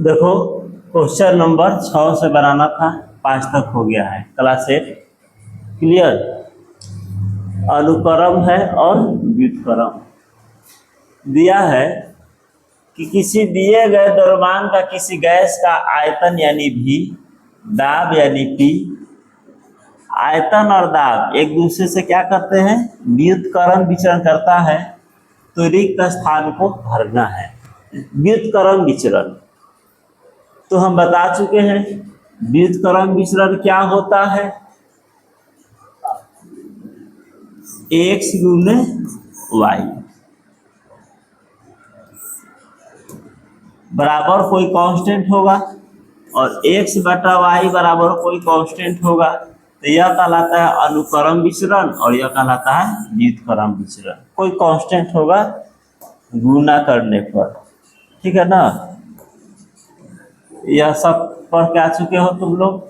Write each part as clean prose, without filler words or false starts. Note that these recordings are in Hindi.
देखो, क्वेश्चन नंबर 6 से बनाना था, 5 तक हो गया है। Class 8 clear. अनुक्रम है और व्युत्क्रम दिया है कि किसी दिए गए द्रव्यमान का किसी गैस का आयतन यानी V, दाब यानी P। आयतन और दाब एक दूसरे से क्या करते हैं, व्युत्क्रम विचरण करता है, तो रिक्त स्थान को भरना है। व्युत्क्रम विचरण तो हम बता चुके हैं। व्युत्क्रम विचरण क्या होता है, x गुने y बराबर कोई कांस्टेंट होगा और x बटा y बराबर कोई कांस्टेंट होगा, तो यह कहलाता है अनुक्रम विचरण और यह कहलाता है व्युत्क्रम विचरण। कोई कांस्टेंट होगा गुना करने पर, ठीक है ना। यह सब पढ़ के आ चुके हो तुम लोग।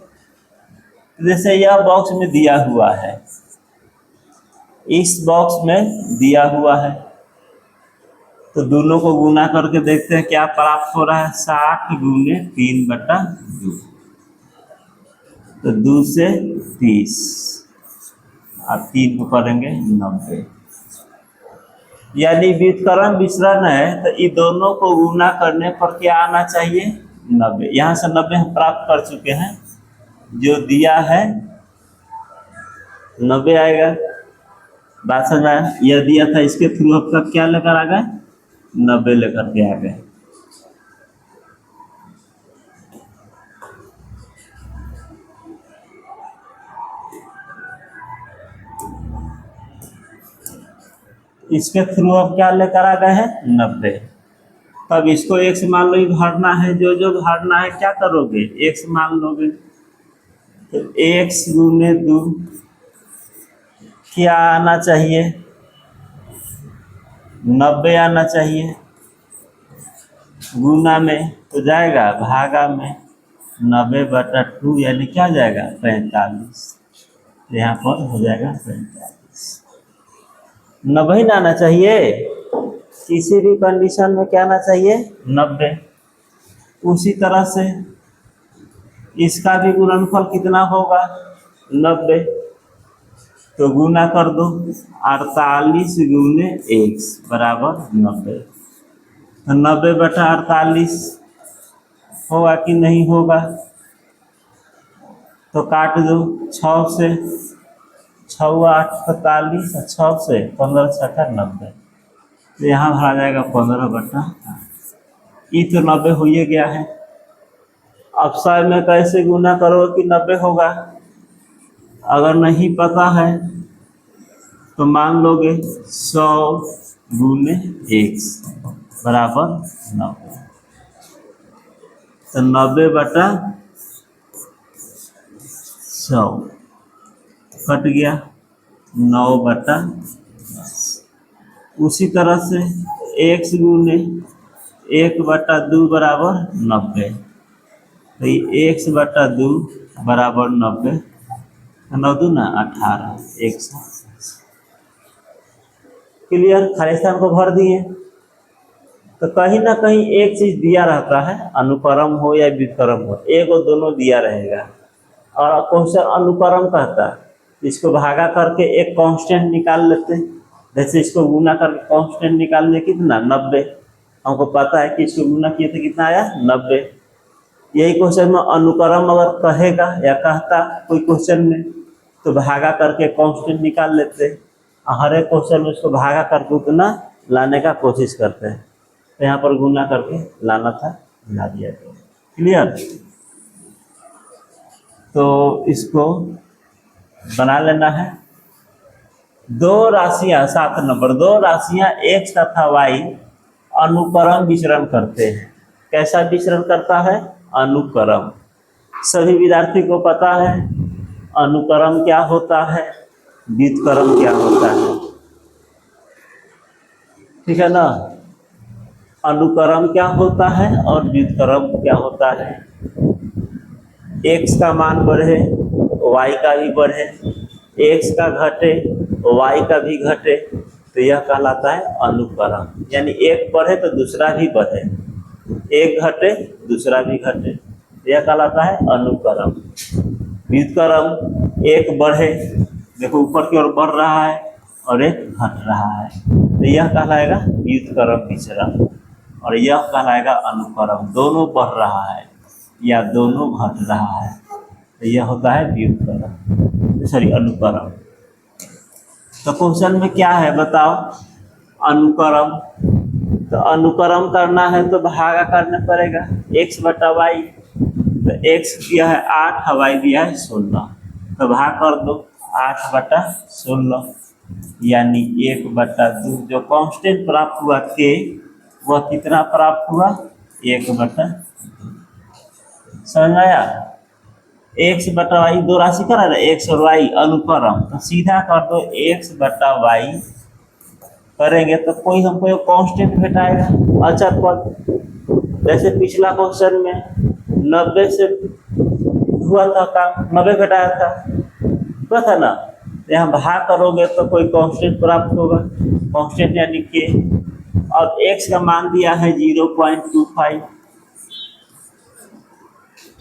जैसे यह बॉक्स में दिया हुआ है, इस बॉक्स में दिया हुआ है, तो दोनों को गुना करके देखते हैं क्या प्राप्त हो रहा है। 60 गुने 3/2, तो 2 से 30 और 3 को करेंगे 90। यानी व्युत्क्रम विचरण है, तो ये दोनों को गुना करने पर क्या आना चाहिए, 90। यहाँ से 90 हम प्राप्त कर चुके हैं, जो दिया है 90 आएगा। बात समझ आया। यह दिया था, इसके थ्रू आपका क्या लेकर आ गए, 90 लेकर के आ गए। इसके थ्रू आप क्या लेकर आ गए हैं, 90। तब इसको x मान लो, भरना है, जो जो भरना है क्या करोगे, x मान लोगे, तो x गुने 2 क्या आना चाहिए, 90 आना चाहिए। गुना में तो जाएगा भागा में 90/2, यानी क्या जाएगा 45। यहाँ पर हो जाएगा 45। 90 ना आना चाहिए, किसी भी कंडीशन में क्या आना चाहिए, 90। उसी तरह से इसका भी गुणनफल कितना होगा, 90। तो गुना कर दो, 48 गुने x बराबर 90। तो 90/48 होगा कि नहीं होगा, तो काट दो। 6 से 6 8 45, 6 से 15 6 90, तो यहाँ भरा जाएगा 15/8। ये तो 90 हो ही गया है। अब 100 में कैसे गुना करो कि 90 होगा, अगर नहीं पता है तो मान लोगे 100 गुने x बराबर 90। तो 90/100 कट गया, 9/10। उसी तरह से x गुने 1/2 बराबर 90। तो ये x/2 बराबर 90, 9 दूना 18, 180। क्लियर। खाली स्थान को भर दिए। तो कहीं ना कहीं एक चीज दिया रहता है, अनुक्रम हो या व्युत्क्रम हो, एक और दोनों दिया रहेगा। और क्वेश्चन अनुक्रम कहता है, इसको भागा करके एक कांस्टेंट निकाल लेते हैं। जैसे इसको गुना करके कांस्टेंट निकाल ले कितना, 90। हमको पता है कि इसको गुना किए थे, कितना आया, 90। यही क्वेश्चन में अनुक्रम अगर कहेगा या कहता कोई क्वेश्चन में, तो भागा करके कांस्टेंट निकाल लेते हैं। हर एक क्वेश्चन में उसको भागा करके उतना लाने का कोशिश करते हैं। तो यहाँ पर गुना करके लाना था, ला दिया गया। क्लियर। तो इसको बना लेना है। 2 राशियां, 7 नंबर, 2 राशियां x तथा y अनुक्रम विचरण करते हैं। कैसा विचरण करता है, अनुक्रम। सभी विद्यार्थी को पता है अनुक्रम क्या होता है, व्युत्क्रम क्या होता है, ठीक है ना। अनुक्रम क्या होता है और व्युत्क्रम क्या होता है। x का मान बढ़े, y का भी बढ़े, x का घटे, y का भी घटे, तो यह कहलाता है अनुक्रम। यानी एक बढ़े तो दूसरा भी बढ़े, एक घटे दूसरा भी घटे, यह कहलाता है अनुक्रम। व्युत्क्रम एक बढ़े, देखो ऊपर की ओर बढ़ रहा है और एक घट रहा है, तो यह कहलाएगा व्युत्क्रम विचरण। और यह कहलाएगा अनुक्रम, दोनों बढ़ रहा है या दोनों घट रहा है, तो यह होता है व्युत्क्रम, सॉरी अनुक्रम। तो क्वेश्चन में क्या है बताओ, अनुक्रम। तो अनुक्रम करना है तो भागा करना पड़ेगा x बटा वाई। तो x दिया है 8, y दिया है 16, तो भाग कर दो 8 बटा 16, यानी 1/2। जो कांस्टेंट प्राप्त हुआ k, वह कितना प्राप्त हुआ, 1/2। समझ में आया? x बटा वाई दो राशि करा ना, x और y अनुक्रम, तो सीधा कर दो x बटा वाई करेंगे तो कोई हमको एक कांस्टेंट भेटाएगा, अचर पद। जैसे पिछला क्वेश्चन में 90 से हुआ था काम, 90 घटाया था, हुआ था ना। यहाँ भाग करोगे तो कोई कांस्टेंट प्राप्त होगा, कांस्टेंट यानी के। और x का मान दिया है 0.25,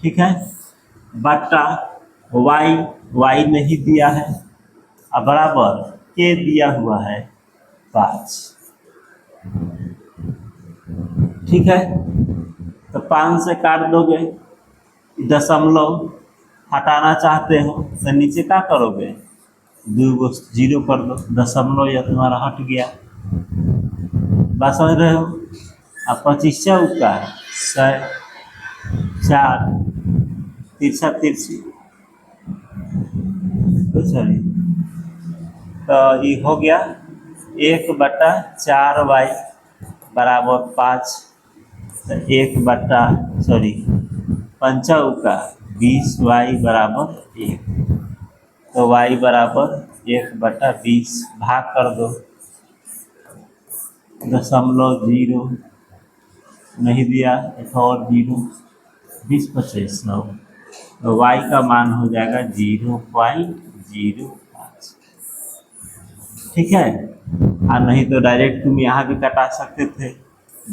ठीक है, बटा y नहीं दिया है, अब बराबर के दिया हुआ है 5, ठीक है। तो 5 से काट दोगे, दशमलव हटाना चाहते हो तो नीचे क्या करोगे, 2 को 0 कर दो, दशमलव यह तुम्हारा हट गया। बात समझ रहे हो? अब 25 का 100, 4 तिरछा तिरछी, तो सॉरी, तो ये हो गया 1/4y बराबर 5, तो 5 का 20y बराबर 1, तो y बराबर 1/20, भाग कर दो, 0.0 नहीं दिया, एक और 0, 20 25 9, तो y का मान हो जाएगा 0.05, ठीक है। और नहीं तो डायरेक्ट तुम यहाँ भी कटा सकते थे,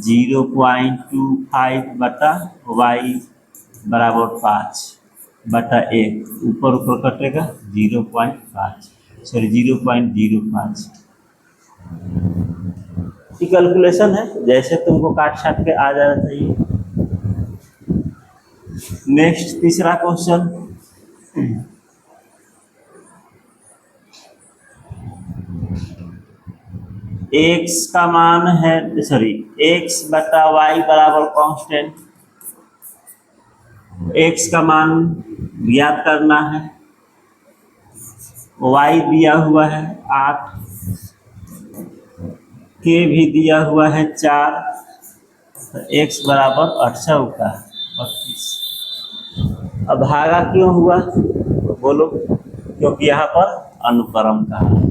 0.25 बटा y बराबर 5/1, ऊपर ऊपर कटेगा 0.5, सॉरी 0.05। ये कैलकुलेशन है, जैसे तुमको काट छाट के आ जाना चाहिए। नेक्स्ट तीसरा क्वेश्चन, x का मान है, सॉरी x बटा वाई बराबर कांस्टेंट, x का मान ज्ञात करना है, y दिया हुआ है 8, k भी दिया हुआ है 4, तो x बराबर 8 का 32। अब भागा क्यों हुआ बोलो, क्योंकि यहाँ पर अनुक्रम कहा है।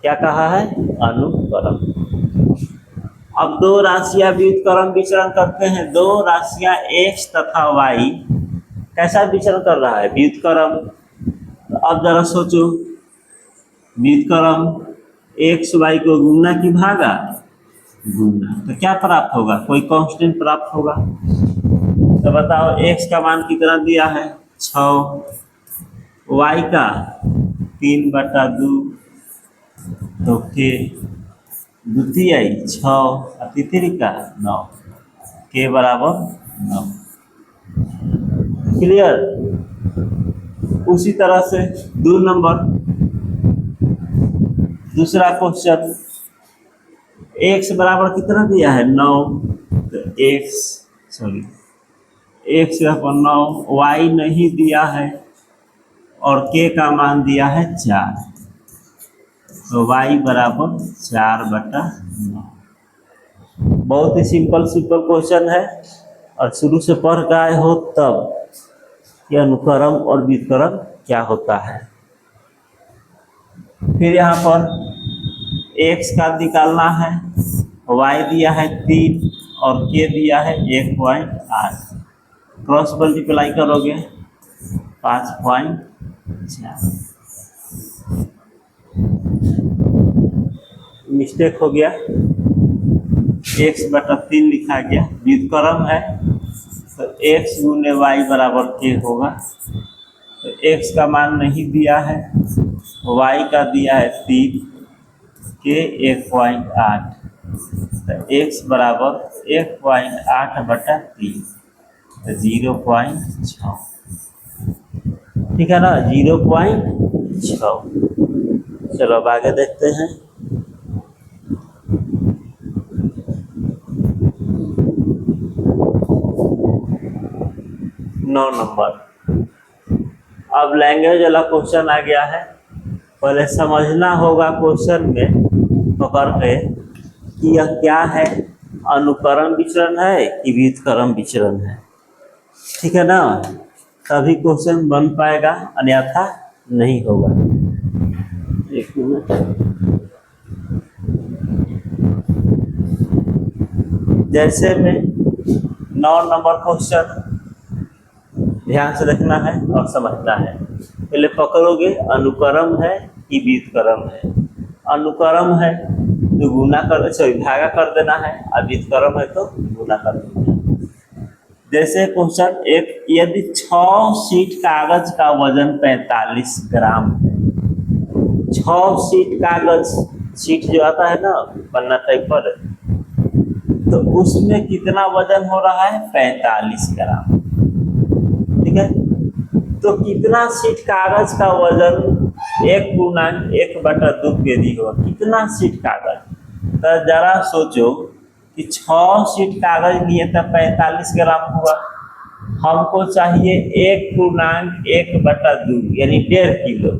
क्या कहा है, अनुक्रम। अब दो राशियां व्युत्क्रम विचरण करते हैं, दो राशियां x तथा y कैसा विचरण कर रहा है, व्युत्क्रम। अब जरा सोचो, व्युत्क्रम x y को गुणना की भागा, गुणना, तो क्या प्राप्त होगा, कोई कांस्टेंट प्राप्त होगा। तो बताओ x का मान कितना दिया है 6, y का 3/2, तो के द्वितीय 6 अतिथि का 9, के बराबर 9। क्लियर? उसी तरह से 2 नंबर, दूसरा क्वेश्चन, x बराबर कितना दिया है 9, तो x पर 9, y नहीं दिया है और k का मान दिया है 4, तो y बराबर 4/9। बहुत ही सिंपल क्वेश्चन है, और शुरू से पढ़ के आए हो तब कि अनुक्रम और व्युत्क्रम क्या होता है। फिर यहाँ पर x का निकालना है, y दिया है 3 और k दिया है 1.8, क्रॉस मल्टीप्लाई करोगे 5.4। मिस्टेक हो गया, x/3 लिखा गया, व्युत्क्रम है x गुने वाई बराबर k होगा। तो x का मान नहीं दिया है, y का दिया है 3, k 1.8, तो x बराबर 1.8/3, तो 0.6। ठीक है ना, 0.6। चलो अब आगे देखते हैं। नौ नंबर, अब लैंग्वेज वाला क्वेश्चन आ गया है। पहले समझना होगा क्वेश्चन में पकड़ के कि यह क्या है, अनुकरण विचरण है कि व्युत्क्रम विचरण है। ठीक है ना, तभी क्वेश्चन बन पाएगा, अन्यथा नहीं होगा। एक मिनट, जैसे में 9 नंबर क्वेश्चन ध्यान से देखना है और समझना है। पहले पकड़ोगे अनुक्रम है कि व्युत्क्रम है। अनुक्रम है तो गुना कर, सॉरी भागा कर देना है, और व्युत्क्रम है तो गुना कर देना है। जैसे क्वेश्चन एक, यदि 6 शीट कागज का वजन 45 ग्राम है। 6 शीट कागज, शीट जो आता है ना पन्ना टाइप पर, तो उसमें कितना वजन हो रहा है, 45 ग्राम। ठीक है, तो कितना शीट कागज का वजन 1/1/2 केजी होगा। कितना शीट कागज, तो जरा सोचो कि 6 शीट कागज लिए तो 45 ग्राम हुआ। हमको चाहिए 1/1/2 यानी 1.5 किलो।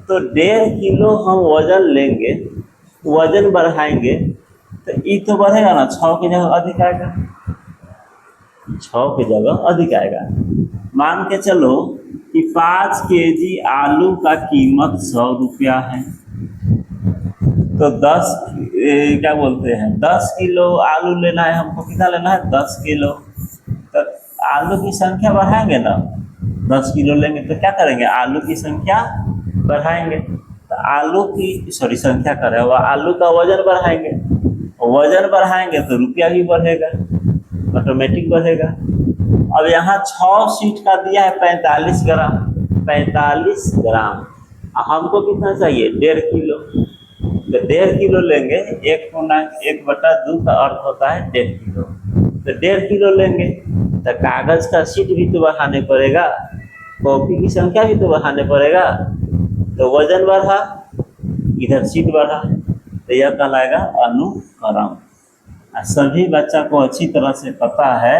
तो 1.5 किलो हम वजन लेंगे, वजन बढ़ाएंगे तो ये तो बढ़ेगा ना, 6 की जगह अधिक आएगा, 6 की जगह अधिक आएगा। मान के चलो कि 5 केजी आलू का कीमत 100 रुपया है, तो 10 क्या बोलते हैं 10 किलो आलू लेना है हमको। कितना लेना है, 10 किलो। तो आलू की संख्या बढ़ाएंगे ना, 10 किलो लेंगे तो क्या करेंगे, आलू की संख्या बढ़ाएंगे। तो आलू की संख्या करें, वह आलू का वजन बढ़ाएंगे, वजन बढ़ाएंगे तो रुपया भी बढ़ेगा, ऑटोमेटिक बढ़ेगा। अब यहाँ 6 शीट का दिया है 45 ग्राम, 45 ग्राम। हमको कितना चाहिए, 1.5 किलो। तो 1.5 किलो लेंगे, 1/1/2 का अर्थ होता है 1.5 किलो। तो 1.5 किलो लेंगे तो कागज का शीट भी तो बढ़ाने पड़ेगा, कॉपी की संख्या भी तो बढ़ाने पड़ेगा। तो वजन बढ़ा, इधर शीट बढ़ा, तो यह कहलाएगा अनुक्रम। सभी बच्चा को अच्छी तरह से पता है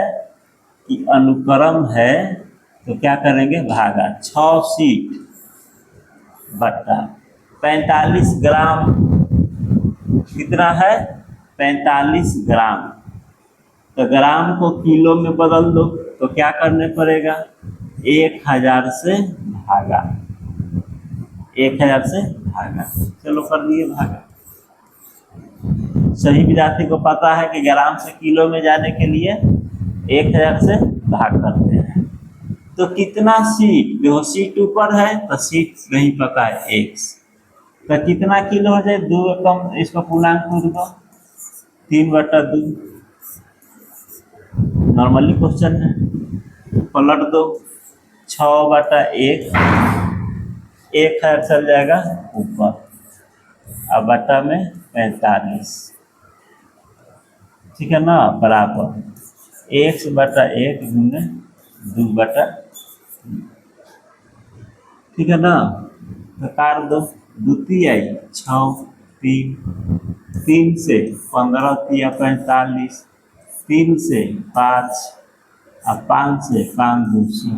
कि अनुक्रम है तो क्या करेंगे, भागा 6 शीट बट्टा 45 ग्राम। कितना है, 45 ग्राम। तो ग्राम को किलो में बदल दो, तो क्या करने पड़ेगा, 1000 से भागा, 1000 से भागा। चलो कर दिए भागा। सभी विद्यार्थी को पता है कि ग्राम से किलो में जाने के लिए 1000 से भाग करते हैं। तो कितना सीट, देखो सीट ऊपर है तो सीट नहीं पता है, x। तो कितना किलो हो जाए, 2 कम, इसको पूर्णांक में दो, 3/2। नॉर्मली क्वेश्चन है, पलट दो, 6/1, 1000 चल जाएगा ऊपर, अब बट्टा में 45। ठीक है ना, बराबर 1/1 गुने 2/। ठीक है ना, तो काट दो, 2 आई 6, 3 से 15 तिया 45, 3 से 5 और 5 से 5 200।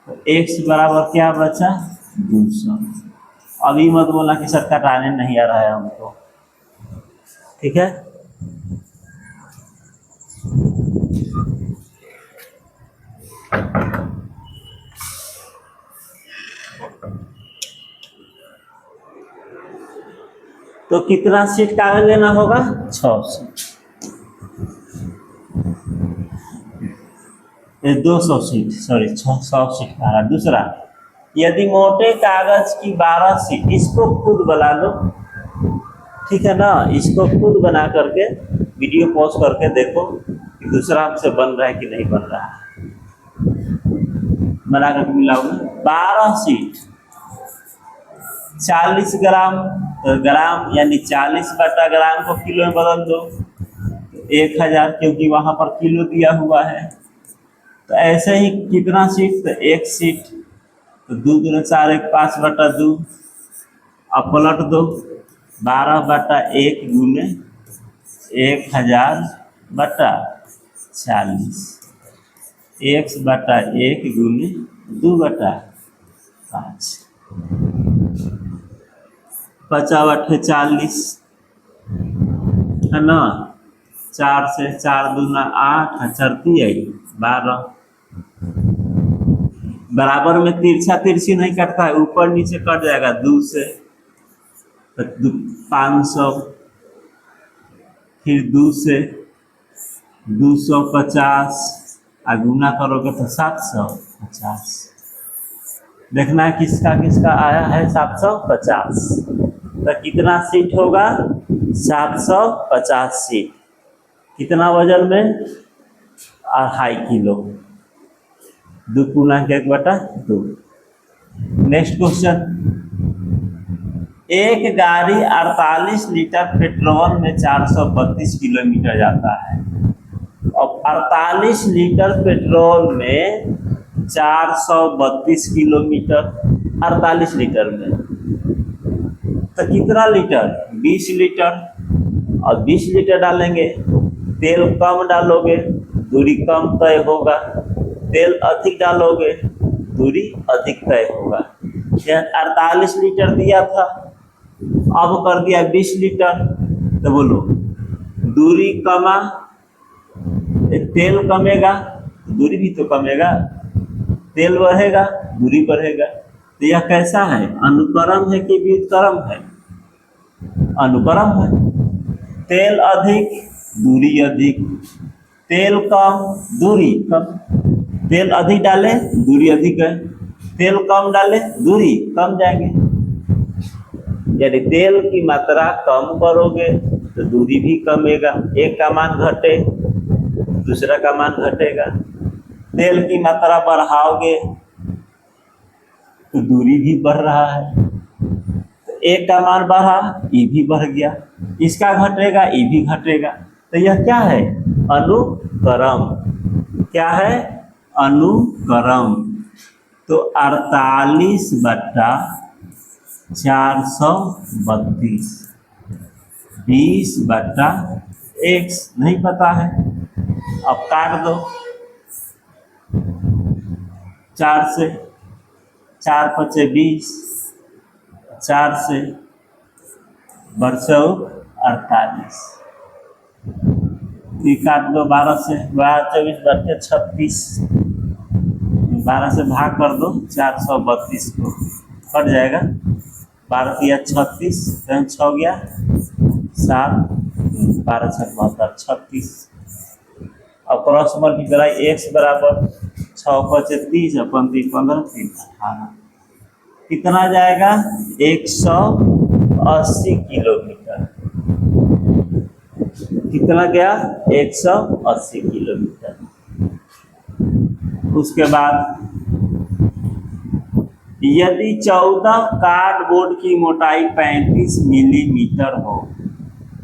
तो x बराबर क्या बचा, 200। अभी मत बोला कि सर कटाने नहीं आ रहा है हमको। ठीक है, तो कितना शीट कागज लेना होगा, 6 शीट, 200 शीट, 600 शीट का। दूसरा, यदि मोटे कागज की 12 शीट, इसको खुद बना लो। ठीक है ना, इसको खुद बना करके वीडियो पॉज करके देखो कि दूसरा हमसे बन रहा है कि नहीं बन रहा है। बना कर मिलाओगे 12 सीट 40 ग्राम, तो ग्राम यानी 40/ग्राम को किलो में बदल दो, 1000, क्योंकि वहां पर किलो दिया हुआ है। तो ऐसे ही कितना सीट, तो 1 सीट, तो 2 दूनी 4, 1 5/2, अब पलट दो 12/1 गुने 1000/40, x/1 गुने 2/5, 5/40 है ना। 4 से 4 दूना 8, 4 तिया 12, बराबर में तिरछा तिरछी नहीं कटता है, ऊपर नीचे कट जाएगा 2 से, तो 500, फिर 2 से 250, गुना करोगे तो 750। देखना है किसका किसका आया है 750। तो कितना सीट होगा 750 सीट। कितना वजन में 2.5 किलो, 2 गुना 1/2। नेक्स्ट क्वेश्चन, एक गाड़ी 48 लीटर पेट्रोल में 432 किलोमीटर जाता है। अब 48 लीटर पेट्रोल में 432 किलोमीटर, 48 लीटर में तो कितना लीटर 20 लीटर, और 20 लीटर डालेंगे, तेल कम डालोगे दूरी कम तय होगा, तेल अधिक डालोगे दूरी अधिक तय होगा। यह 48 लीटर दिया था, अब कर दिया 20 लीटर, तो बोलो दूरी कमा, तेल कमेगा दूरी भी तो कमेगा, तेल बढ़ेगा दूरी बढ़ेगा। तो यह कैसा है, अनुक्रम है कि व्युत्क्रम है? अनुक्रम है। तेल अधिक दूरी अधिक, तेल कम दूरी कम, तेल अधिक डाले दूरी अधिक है, तेल कम डाले दूरी कम जाएंगे। यदि तेल की मात्रा कम करोगे तो दूरी भी कमेगा, एक का मान घटे दूसरा का मान घटेगा। तेल की मात्रा बढ़ाओगे तो दूरी भी बढ़ रहा है, तो एक का मान बढ़ा ये भी बढ़ गया, इसका घटेगा ये भी घटेगा। तो यह क्या है, अनुक्रम। क्या है, अनुक्रम। तो 48/432 20/x नहीं पता है, अब काट दो 4 से, 4 × 20, 4 से 48, काट दो 12 से, 12 24 36, 12 से भाग कर दो 432 को, कट जाएगा 12 या 36, 6 गया 7, 12 6 72 36। अब क्रॉस मल्टीप्लाई x बराबर 6 × 30 अपन 15 3 18, कितना जाएगा 180 किलोमीटर। कितना गया 180 किलोमीटर। उसके बाद यदि 14 कार्डबोर्ड की मोटाई 35 मिलीमीटर हो,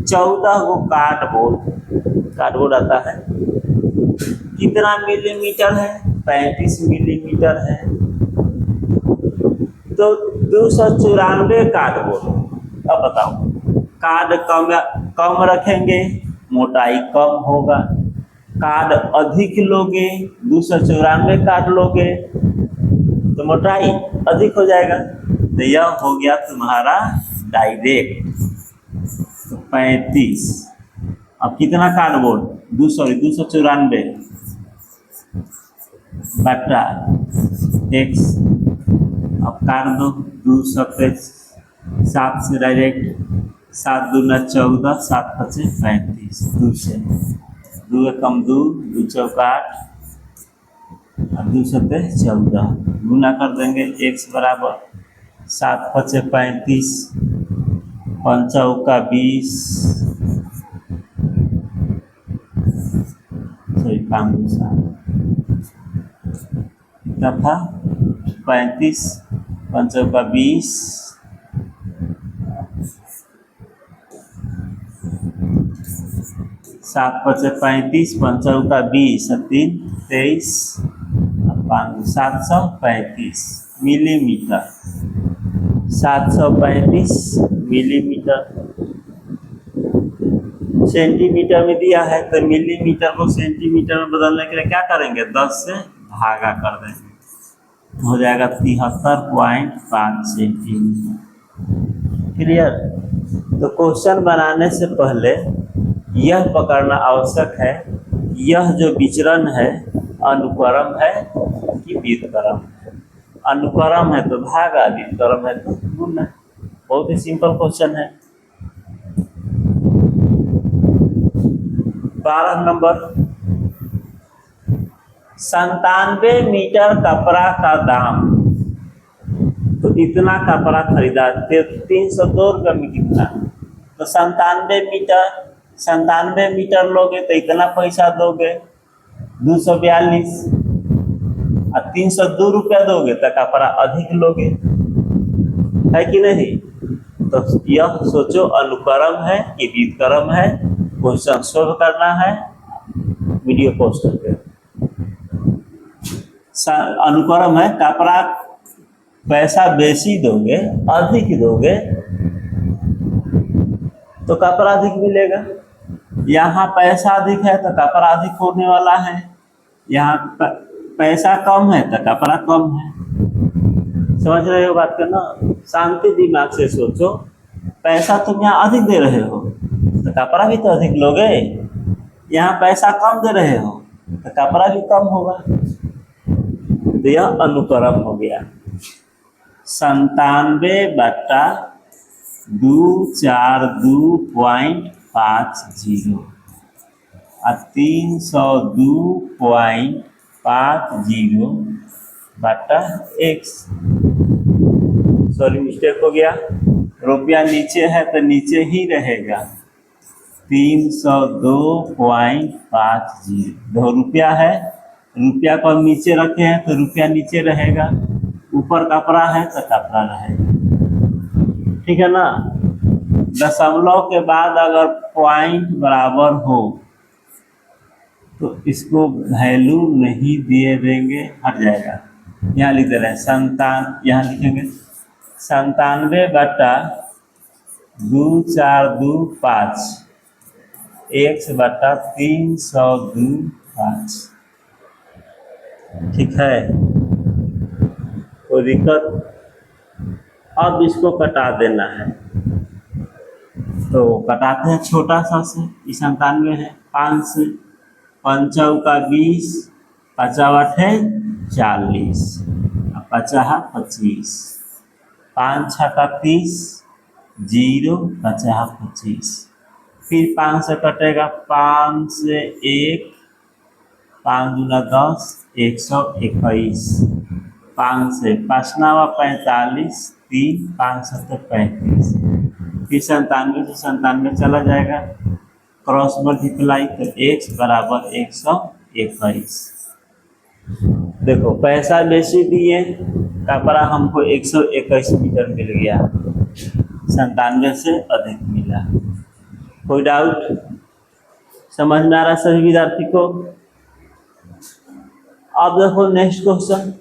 14 को कार्डबोर्ड आता है, कितना मिलीमीटर है 35 मिलीमीटर है, तो 294 कार्डबोर्ड। अब बताओ, कार्ड कम रखेंगे मोटाई कम होगा, कार्ड अधिक लोगे 294 कार्ड लोगे तो मोटाई अधिक हो जाएगा। तो यह हो गया तुम्हारा डायरेक्ट 35। अब कितना कार्डबोर्ड 294 बटा x, अब काट दो 200 पे 7 से डायरेक्ट, 7 दूना 14, 7 × 35, 2 से 2 कम 2, 2 चौका 8, और 2 7 14, गुना कर देंगे x बराबर 7 × 35, 5 चौका 20, पाँच 7 दफा 35 पंचों का 20 7 पचे 35 पंचों का 20 3 23 735 मिलीमीटर 735 मिलीमीटर। सेंटीमीटर में दिया है तो मिलीमीटर को सेंटीमीटर में बदलने के लिए क्या करेंगे 10 से भागा कर देंगे, हो जाएगा 73.5 सेंटीमीटर। क्लियर। तो क्वेश्चन बनाने से पहले यह पकड़ना आवश्यक है यह जो विचरण है अनुक्रम है कि व्युत्क्रम है। अनुक्रम है तो भागा, व्युत्क्रम है तो गुणा। बहुत ही सिंपल क्वेश्चन है। 12 नंबर 97 मीटर कपड़ा का दाम। तो इतना कपड़ा खरीदा 302 रुपये में कितना, तो 97 मीटर लोगे तो इतना पैसा दोगे 242 और 302 रुपया दोगे तो कपड़ा अधिक लोगे, है कि नहीं। तो यह सोचो अनुक्रम है कि व्युत्क्रम है। क्वेश्चन सॉल्व करना है, वीडियो पोस्ट करके। अनुक्रम है कपड़ा पैसा बेसी दोगे अधिक दोगे तो कपड़ा अधिक मिलेगा। यहाँ पैसा अधिक है तो कपड़ा अधिक होने वाला है, यहाँ पैसा कम है तो कपड़ा कम है। समझ रहे हो बात करना। शांति दिमाग से सोचो, पैसा तुम यहाँ अधिक दे रहे हो तो कपड़ा भी तो अधिक लोगे, यहाँ पैसा कम दे रहे हो तो कपड़ा भी कम होगा। तो यह अनुक्रम हो गया। 97/242.50 और 302.50 बटा x। सॉरी मिस्टेक हो गया, रुपया नीचे है तो नीचे ही रहेगा 302.50। 2 रुपया है, रुपया को हम नीचे रखे हैं तो रुपया नीचे रहेगा, ऊपर कपड़ा है तो कपड़ा रहेगा। ठीक है ना। दशमलव के बाद अगर पॉइंट बराबर हो तो इसको वैल्यू नहीं दिए देंगे, हट जाएगा। यहाँ लिख दे रहे हैं यहाँ लिखेंगे 97/2425 x बटा 302.5। ठीक है, कोई दिक्कत। अब इसको कटा देना है तो कटाते हैं छोटा सा से। 97 है 5 से, 5 का 20, 5 है 40, 50 25, 5 का 30, 0 50 25। फिर 5 से कटेगा 5 से 1, 5 दूना 10, 121। 5 से 5 9 45, 3 5 7 35। फिर 97 से 97 चला जाएगा, क्रॉस मल्टीप्लाई तो x बराबर 121। देखो पैसा बेसी दिए, कपड़ा हमको 121 मीटर मिल गया, 97 से अधिक मिला। कोई डाउट? समझ में आ रहा सभी विद्यार्थी को? अब देखो नेक्स्ट क्वेश्चन।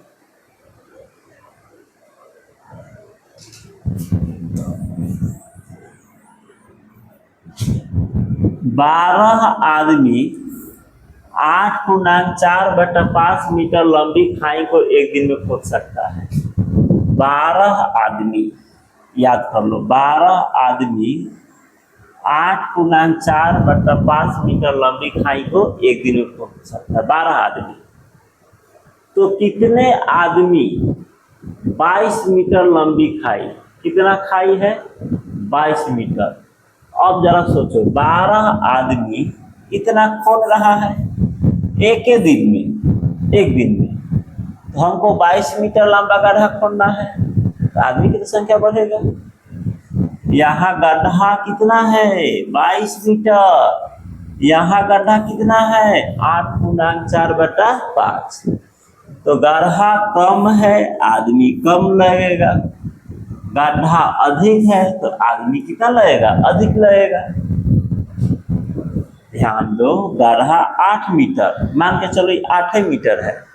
12 आदमी 8.4/5 मीटर लंबी खाई को एक दिन में खोद सकता है। 12 आदमी, याद कर लो, 12 आदमी 8.4/5 मीटर लंबी खाई को एक दिन में खोद सकता है। 12 आदमी। तो कितने आदमी 22 मीटर लंबी खाई, कितना खाई है 22 मीटर। अब जरा सोचो 12 आदमी इतना खोद रहा है एक दिन में, तो हमको 22 मीटर लंबा गड्ढा खोदना है तो आदमी की संख्या बढ़ेगा। यहाँ गड्ढा कितना है 22 मीटर, यहाँ गड्ढा कितना है 8×4/5। तो गड्ढा कम है आदमी कम लगेगा, गड्ढा अधिक है तो आदमी कितना लगेगा अधिक लगेगा। ध्यान दो गड्ढा 8 मीटर, मान के चलो 8 मीटर है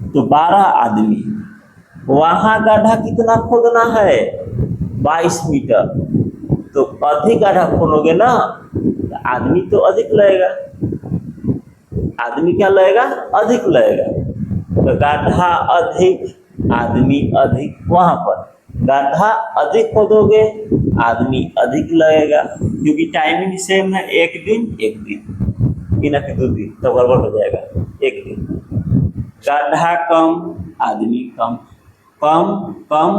तो 12 आदमी, वहां गड्ढा कितना खोदना है 22 मीटर, तो अधिक गड्ढा खोदोगे ना तो आदमी तो अधिक लगेगा, आदमी क्या लगेगा अधिक लगेगा। तो गड्ढा अधिक आदमी अधिक, वहां पर गड्ढा अधिक खोदोगे आदमी अधिक लगेगा, क्योंकि टाइमिंग सेम है, एक दिन बिना के 2 दिन तो गड़बड़ हो जाएगा, एक दिन। गड्ढा कम आदमी कम, कम कम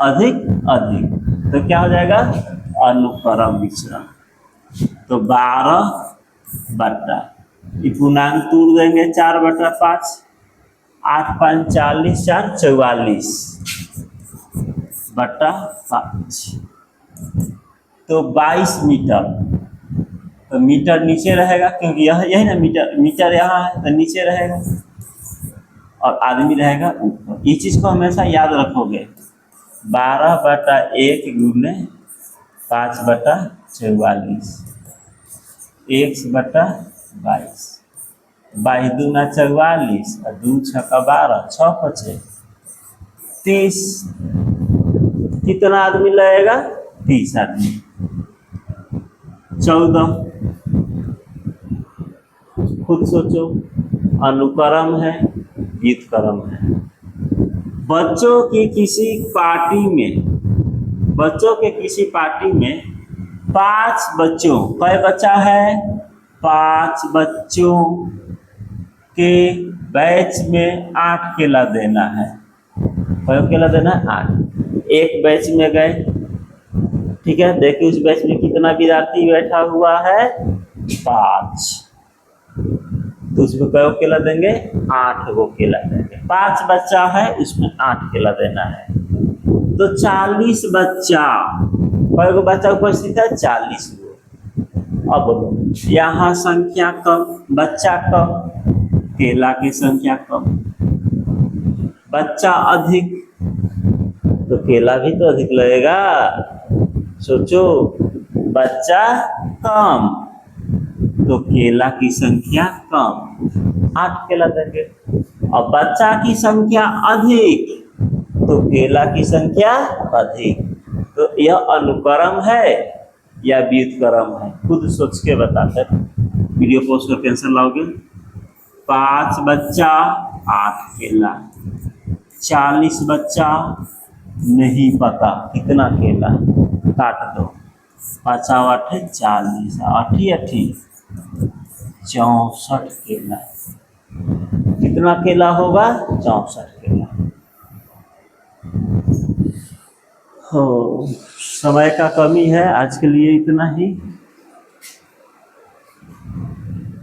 अधिक अधिक, तो क्या हो जाएगा अनुक्रम विचरण। तो 12 बट्टा पूर्णांक तोड़ देंगे 4/5, 8×5 = 40, 4 = 44/5, तो 22 मीटर। तो मीटर नीचे रहेगा क्योंकि यही ना मीटर यहाँ है तो नीचे रहेगा और आदमी रहेगा ऊपर। ये चीज़ को हमेशा याद रखोगे। 12/1 × 5/44, 1/22, 22×2 = 44 और 2×6 = 12, 6×5 = 30। कितना आदमी लगेगा 30 आदमी। 14 खुद सोचो, अनुक्रम है व्युत्क्रम है। बच्चों के किसी पार्टी में 5 बच्चों, कई बच्चा है 5 बच्चों के बैच में 8 केला देना है। कई केला देना है 8। एक बैच में गए, ठीक है, देखिए उस बैच में कितना विद्यार्थी बैठा हुआ है 5, तो उसमें कई केला देंगे 8 गो केला देंगे। 5 बच्चा है उसमें 8 केला देना है, तो 40 बच्चा, कई गो बच्चा उपस्थित है 40 गो। अब बोलो यहाँ संख्या कम, बच्चा कम, केला की संख्या कम, बच्चा अधिक तो केला भी तो अधिक लगेगा। सोचो, बच्चा कम तो केला की संख्या कम, 8 केला देंगे। और बच्चा की संख्या अधिक तो केला की संख्या अधिक। तो यह अनुक्रम है या व्युत्क्रम है, खुद सोच के बताते हैं। वीडियो पोस्ट कर कैंसर लाओगे। 5 बच्चा 8 केला, 40 बच्चा नहीं पता कितना केला, काट दो। 5 × 8 = 40, 8 × 8 = 64 केला। कितना केला होगा 64 केला। हो, समय का कमी है, आज के लिए इतना ही।